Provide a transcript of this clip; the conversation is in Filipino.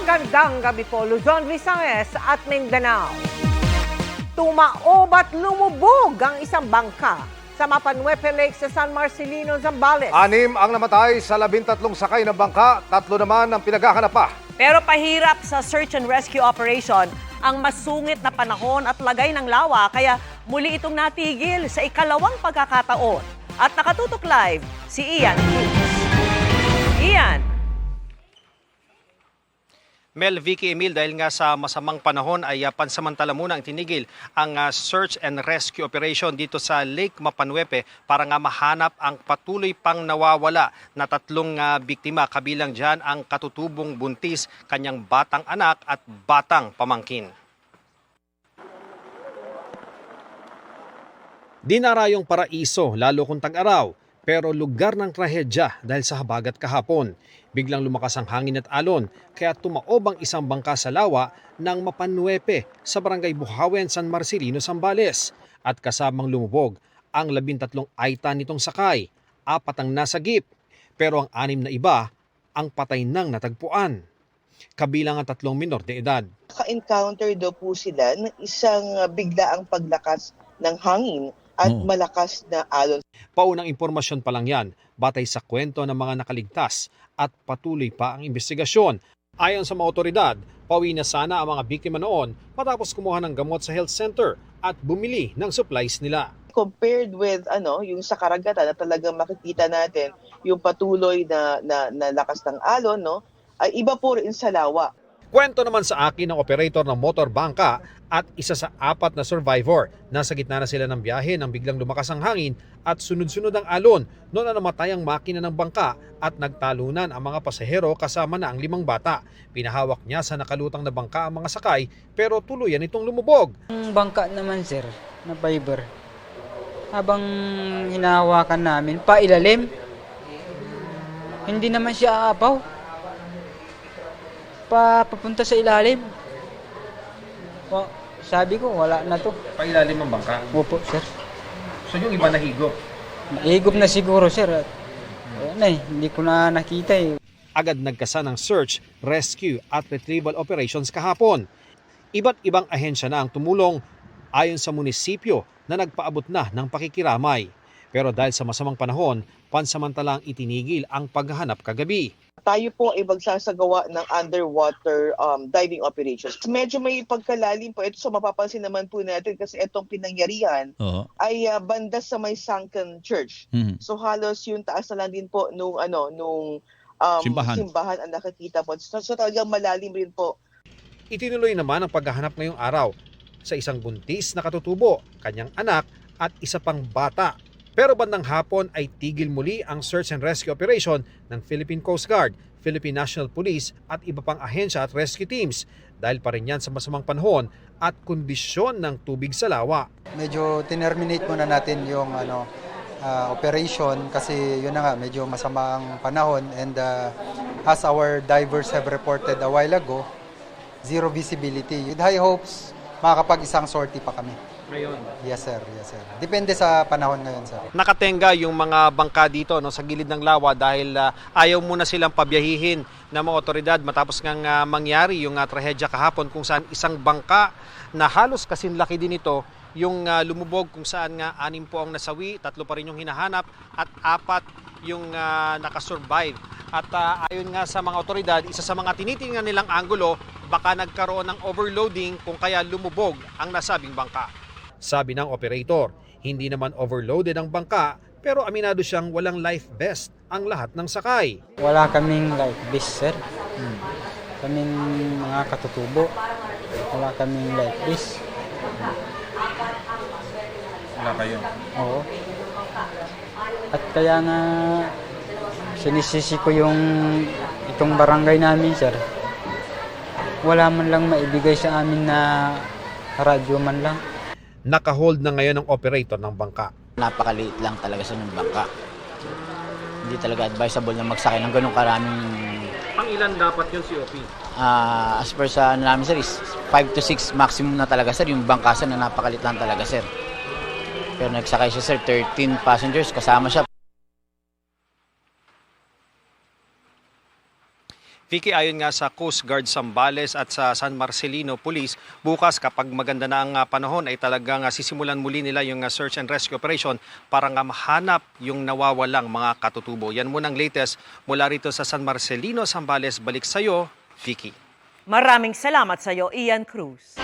Magandang gabi po, Luzon, Visayas at Mindanao. Tumaob at lumubog ang isang bangka sa Mapanuepe Lake sa San Marcelino, Zambales. 6 ang namatay sa 13 sakay ng bangka, 3 naman ang pinaghahanap pa. Pero pahirap sa search and rescue operation ang masungit na panahon at lagay ng lawa kaya muli itong natigil sa ikalawang pagkakataon. At nakatutok live si Ian Cruz. Ian. Mel, Vicky, Emil, dahil nga sa masamang panahon ay pansamantala muna ang tinigil ang search and rescue operation dito sa Lake Mapanuepe para nga mahanap ang patuloy pang nawawala na 3 biktima, kabilang dyan ang katutubong buntis, kanyang batang anak at batang pamangkin. Dinarayong paraiso lalo kung tag-araw, pero lugar ng trahedya dahil sa habagat kahapon. Biglang lumakas ang hangin at alon kaya tumaob ang isang bangka sa lawa ng Mapanuepe sa barangay Buhawen, San Marcelino, Zambales. At kasamang lumubog ang 13 aita nitong sakay, 4 ang nasagip, pero ang 6 na iba ang patay nang natagpuan. Kabilang ang 3 minor de edad. Naka-encounter daw po sila ng isang biglaang paglakas ng hangin at malakas na alon. Paunang impormasyon pa lang yan, batay sa kwento ng mga nakaligtas at patuloy pa ang investigasyon. Ayon sa mga otoridad, pauwi na sana ang mga biktima noon matapos kumuha ng gamot sa health center at bumili ng supplies nila. Compared with yung sa karagatan na talagang makikita natin yung patuloy na lakas ng alon, ay iba po rin sa lawa. Kwento naman sa akin ng operator ng motor bangka at isa sa 4 na survivor. Nasa gitna na sila ng biyahe nang biglang lumakas ang hangin at sunod-sunod ang alon. Noon na namatay ang makina ng bangka at nagtalunan ang mga pasahero kasama na ang 5 bata. Pinahawak niya sa nakalutang na bangka ang mga sakay pero tuluyan itong lumubog. Ang bangka naman sir, na fiber, habang hinahawakan namin, pailalim, hindi naman siya aapaw. Papunta sa ilalim. Sabi ko, wala na to. Pailalim ang bangka? Opo, sir. So yung iba nahigop? Nahigop na siguro, sir. Hindi ko na nakita eh. Agad nagkasa ng search, rescue at retrieval operations kahapon. Iba't ibang ahensya na ang tumulong ayon sa munisipyo na nagpaabot na ng pakikiramay. Pero dahil sa masamang panahon, pansamantalang itinigil ang paghahanap kagabi. Tayo po ay magsasagawa ng underwater diving operations. Medyo may pagkalalim po ito, so mapapansin naman po natin kasi itong pinangyarihan ay banda sa may sunken church. So halos yung taas na lang din po nung simbahan ang nakikita po. So talagang malalim rin po. Itinuloy naman ang paghahanap ngayong araw sa isang buntis na katutubo, kanyang anak at isa pang bata. Pero bandang hapon ay tigil muli ang search and rescue operation ng Philippine Coast Guard, Philippine National Police at iba pang ahensya at rescue teams dahil pa rin yan sa masamang panahon at kondisyon ng tubig sa lawa. Medyo tinerminate muna natin yung operation kasi yun na nga, medyo masama ang panahon and as our divers have reported a while ago, zero visibility. With high hopes, makakapag-isang sortie pa kami. Ngayon? Yes sir, yes sir. Depende sa panahon ngayon sir. Nakatenga yung mga bangka dito sa gilid ng lawa dahil ayaw muna silang pabiyahihin ng mga otoridad matapos ngang mangyari yung trahedya kahapon kung saan isang bangka na halos kasinlaki din ito yung lumubog kung saan nga 6 po ang nasawi, 3 pa rin yung hinahanap at 4 yung nakasurvive. At ayon nga sa mga otoridad, isa sa mga tinitingnan nilang anggulo, baka nagkaroon ng overloading kung kaya lumubog ang nasabing bangka. Sabi ng operator, hindi naman overloaded ang bangka pero aminado siyang walang life vest ang lahat ng sakay. Wala kaming life vest, sir. Kaming mga katutubo, wala kaming life vest. Wala kayo? Oo. At kaya nga sinisisi ko itong barangay namin, sir. Wala man lang maibigay sa amin na radyo man lang. Nakahold na ngayon ang operator ng bangka. Napakaliit lang talaga sa ng bangka. Hindi talaga advisable na magsakay ng ganun karaming... Pang ilan dapat yun COP? As per sa namin sir, is 5 to 6 maximum na talaga sir. Yung bangka sir na napakaliit lang talaga sir. Pero nagsakay siya sir, 13 passengers kasama siya. Vicky, ayon nga sa Coast Guard Zambales at sa San Marcelino Police, bukas kapag maganda na ang panahon ay talagang sisimulan muli nila yung search and rescue operation para nga mahanap yung nawawalang mga katutubo. Yan muna ang latest mula rito sa San Marcelino, Zambales. Balik sa iyo, Vicky. Maraming salamat sa iyo, Ian Cruz.